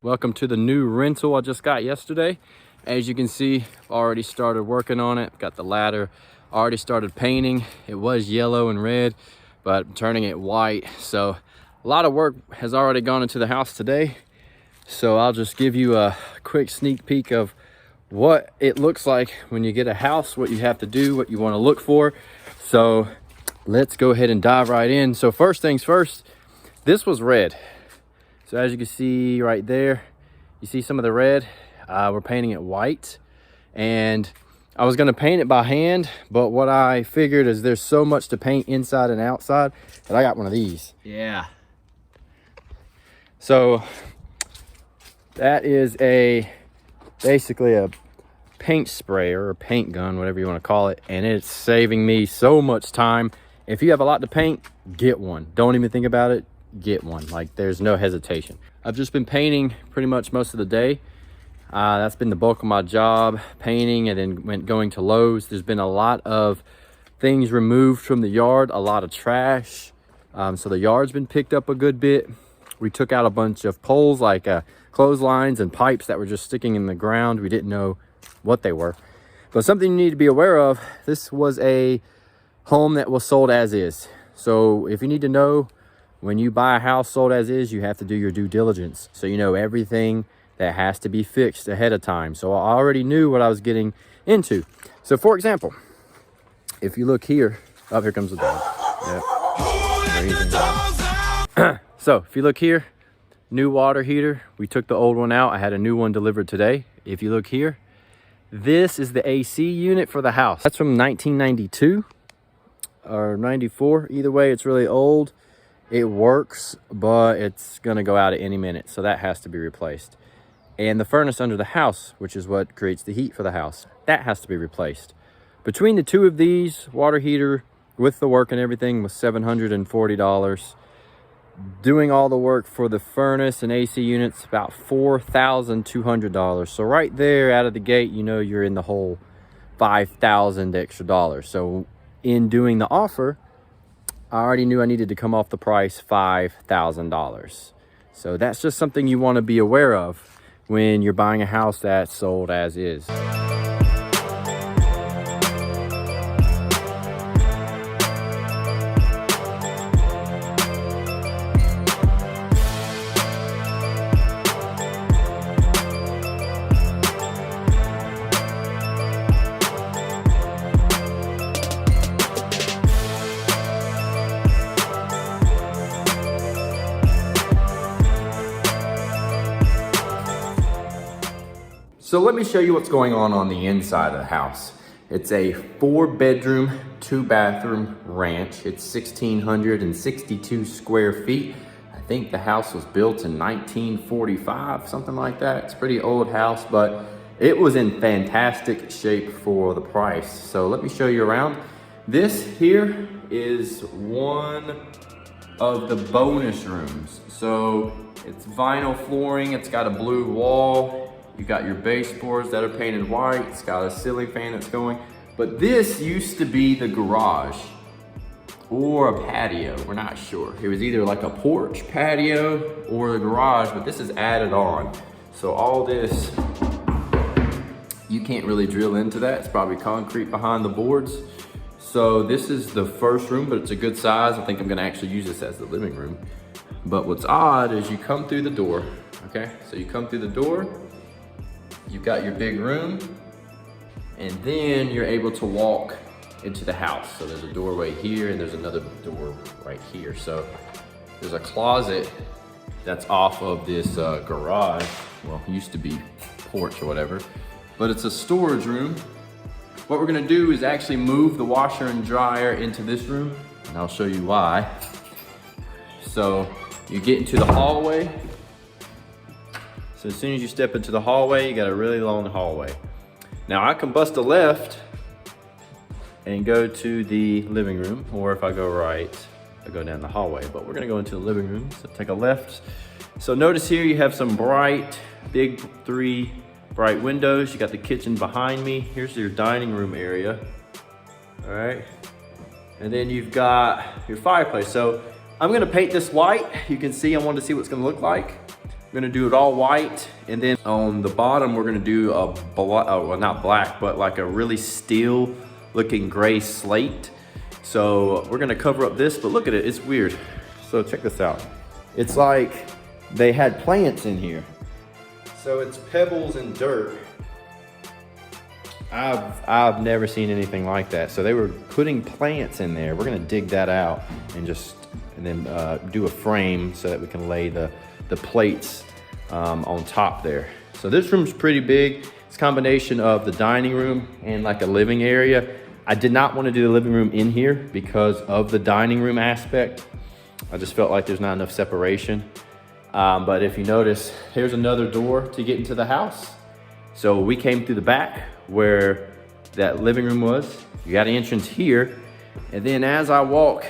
Welcome to the new rental I just got yesterday. As you can see, I've already started working on it. Got the ladder, already started painting. It was yellow and red, but I'm turning it white. So a lot of work has already gone into the house today. So I'll just give you a quick sneak peek of what it looks like when you get a house, what you have to do, what you want to look for. So let's go ahead and dive right in. So first things first, this was red. So as you can see right there, you see some of the red. We're painting it white, and I was gonna paint it by hand, but what I figured is there's so much to paint inside and outside that I got one of these. Yeah. So that is basically a paint sprayer or paint gun, whatever you want to call it, and it's saving me so much time. If you have a lot to paint, get one. Don't even think about it. Get one. Like, there's no hesitation. I've just been painting pretty much most of the day. That's been the bulk of my job, painting, and then going to Lowe's. There's been a lot of things removed from the yard, a lot of trash. So the yard's been picked up a good bit. We took out a bunch of poles, like clotheslines and pipes that were just sticking in the ground. We didn't know what they were. But something you need to be aware of, this was a home that was sold as is. So if you need to know, when you buy a house sold as is, you have to do your due diligence. So you know everything that has to be fixed ahead of time. So I already knew what I was getting into. So for example, if you look here, oh, here comes the dog. Yep. So if you look here, new water heater. We took the old one out. I had a new one delivered today. If you look here, this is the AC unit for the house. That's from 1992 or 94. Either way, it's really old. It works, but it's gonna go out at any minute, so that has to be replaced. And the furnace under the house, which is what creates the heat for the house, that has to be replaced. Between the two of these, water heater with the work and everything was $740. Doing all the work for the furnace and AC units, about $4,200. So right there out of the gate, you know you're in the whole $5,000 extra dollars. So in doing the offer, I already knew I needed to come off the price $5,000. So that's just something you want to be aware of when you're buying a house that's sold as is. So let me show you what's going on the inside of the house. It's a 4-bedroom, 2-bathroom ranch. It's 1,662 square feet. I think the house was built in 1945, something like that. It's a pretty old house, but it was in fantastic shape for the price. So let me show you around. This here is one of the bonus rooms. So it's vinyl flooring, it's got a blue wall. You got your baseboards that are painted white. It's got a ceiling fan that's going. But this used to be the garage or a patio. We're not sure. It was either like a porch patio or the garage, but this is added on. So all this, you can't really drill into that. It's probably concrete behind the boards. So this is the first room, but it's a good size. I think I'm gonna actually use this as the living room. But what's odd is you come through the door, okay? So you come through the door, you've got your big room, and then you're able to walk into the house. So there's a doorway here, and there's another door right here. So there's a closet that's off of this garage. Well, it used to be porch or whatever, but it's a storage room. What we're gonna do is actually move the washer and dryer into this room, and I'll show you why. So you get into the hallway. So as soon as you step into the hallway, you got a really long hallway. Now I can bust a left and go to the living room, or if I go right, I go down the hallway, but we're gonna go into the living room. So take a left. So notice here you have some bright, big 3 bright windows. You got the kitchen behind me. Here's your dining room area. All right. And then you've got your fireplace. So I'm gonna paint this white. You can see, I wanted to see what it's gonna look like. I'm We're gonna do it all white, and then on the bottom, we're gonna do a well, not black, but like a really steel looking gray slate. So we're gonna cover up this, but look at it, it's weird. So check this out. It's like they had plants in here. So it's pebbles and dirt. I've never seen anything like that. So they were putting plants in there. We're gonna dig that out and then do a frame so that we can lay the plates on top there. So this room's pretty big. It's a combination of the dining room and like a living area. I did not want to do the living room in here because of the dining room aspect. I just felt like there's not enough separation. But if you notice, here's another door to get into the house. So we came through the back where that living room was. You got an entrance here. And then as I walk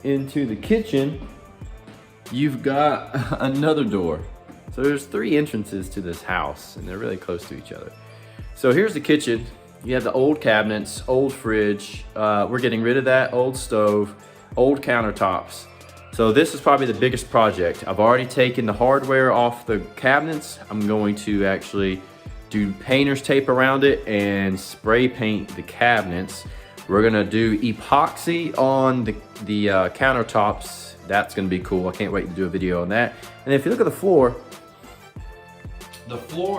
into the kitchen, you've got another door. So there's 3 entrances to this house, and they're really close to each other. So here's the kitchen. You have the old cabinets, old fridge. We're getting rid of that old stove, old countertops. So this is probably the biggest project. I've already taken the hardware off the cabinets. I'm going to actually do painter's tape around it and spray paint the cabinets. We're gonna do epoxy on the countertops. That's gonna be cool. I can't wait to do a video on that. And if you look at the floor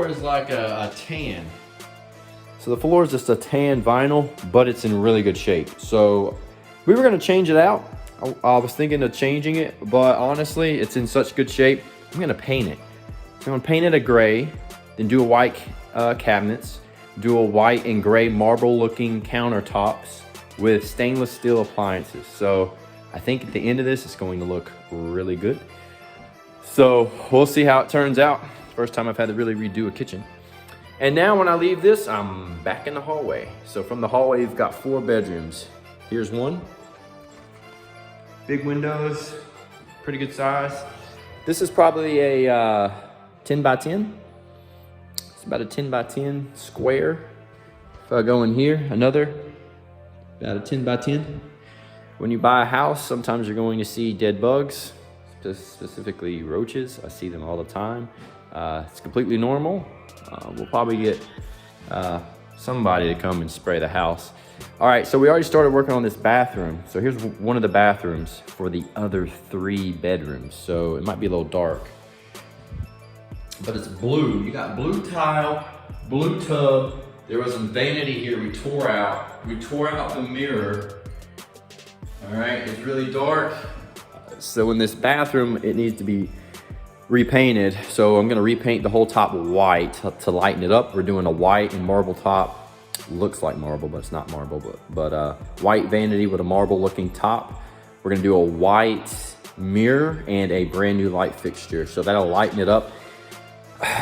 is like a tan. So the floor is just a tan vinyl, but it's in really good shape. So we were gonna change it out. I was thinking of changing it, but honestly, it's in such good shape. I'm gonna paint it. So I'm gonna paint it a gray, then do a white cabinets, do a white and gray marble looking countertops with stainless steel appliances. So I think at the end of this, it's going to look really good. So we'll see how it turns out. First time I've had to really redo a kitchen. And now when I leave this, I'm back in the hallway. So from the hallway, you've got 4 bedrooms. Here's one. Big windows, pretty good size. This is probably a 10 by 10. It's about a 10 by 10 square. If I go in here, another, about a 10 by 10. When you buy a house, sometimes you're going to see dead bugs, specifically roaches. I see them all the time. It's completely normal. We'll probably get somebody to come and spray the house. All right, so we already started working on this bathroom. So here's one of the bathrooms for the other 3 bedrooms. So it might be a little dark, but it's blue. You got blue tile, blue tub. There was some vanity here we tore out. We tore out the mirror. All right, it's really dark. So in this bathroom, it needs to be repainted. So I'm gonna repaint the whole top white to lighten it up. We're doing a white and marble top. Looks like marble, but it's not marble, but white vanity with a marble looking top. We're gonna do a white mirror and a brand new light fixture. So that'll lighten it up.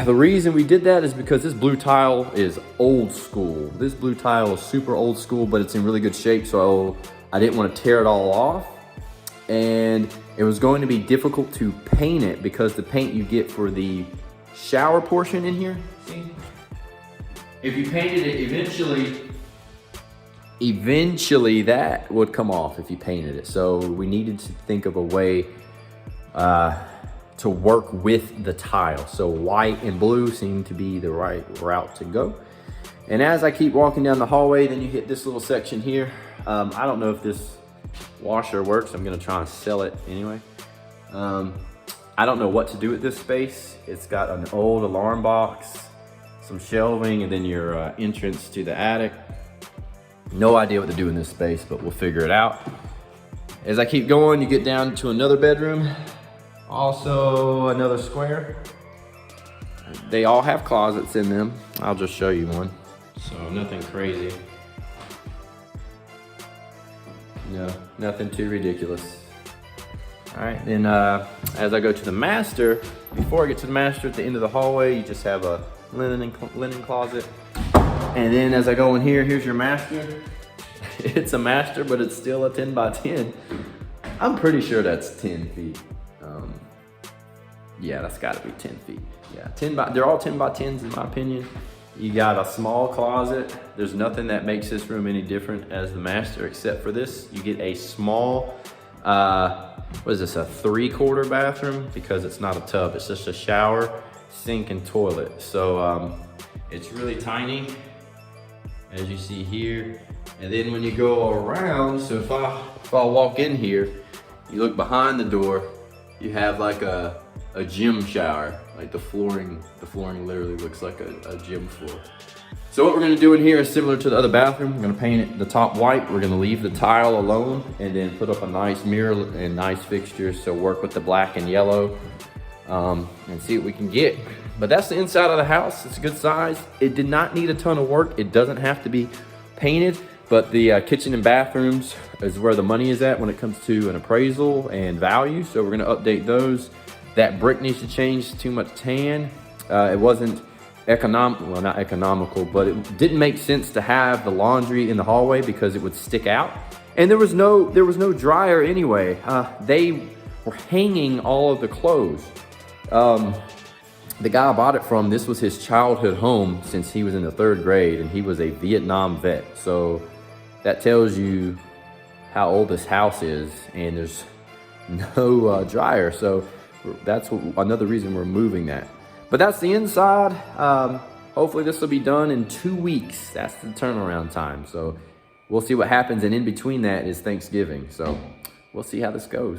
The reason we did that is because this blue tile is old school. This blue tile is super old school, but it's in really good shape. So I didn't want to tear it all off. And it was going to be difficult to paint it because the paint you get for the shower portion in here, see? If you painted it eventually that would come off if you painted it. So we needed to think of a way to work with the tile. So white and blue seem to be the right route to go. And as I keep walking down the hallway, then you hit this little section here. I don't know if this washer works. I'm gonna try and sell it anyway. I don't know what to do with this space. It's got an old alarm box, some shelving, and then your entrance to the attic. No idea what to do in this space, but we'll figure it out. As I keep going, you get down to another bedroom, also another square. They all have closets in them. I'll just show you one. So nothing crazy. No, nothing too ridiculous. All right, then as I go to the master, before I get to the master at the end of the hallway, you just have a linen closet. And then as I go in here, here's your master. It's a master, but it's still a 10 by 10. I'm pretty sure that's 10 feet. Yeah, that's gotta be 10 feet. Yeah, they're all 10 by 10s in my opinion. You got a small closet. There's nothing that makes this room any different as the master except for this. You get a small What is this, a 3/4 bathroom? Because it's not a tub, it's just a shower, sink, and toilet. So it's really tiny, as you see here. And then when you go around, so if I walk in here, you look behind the door, you have like a gym shower. Like the flooring literally looks like a gym floor. So what we're gonna do in here is similar to the other bathroom. We're gonna paint it the top white. We're gonna leave the tile alone and then put up a nice mirror and nice fixtures. So work with the black and yellow and see what we can get. But that's the inside of the house. It's a good size. It did not need a ton of work. It doesn't have to be painted, but the kitchen and bathrooms is where the money is at when it comes to an appraisal and value. So we're gonna update those. That brick needs to change, too much tan. It wasn't well, not economical, but it didn't make sense to have the laundry in the hallway because it would stick out. And there was no dryer anyway. They were hanging all of the clothes. The guy I bought it from, this was his childhood home since he was in the 3rd grade, and he was a Vietnam vet. So that tells you how old this house is, and there's no dryer. So that's another reason we're moving that. But that's the inside. Hopefully this will be done in 2 weeks. That's the turnaround time. So we'll see what happens. And in between that is Thanksgiving. So we'll see how this goes.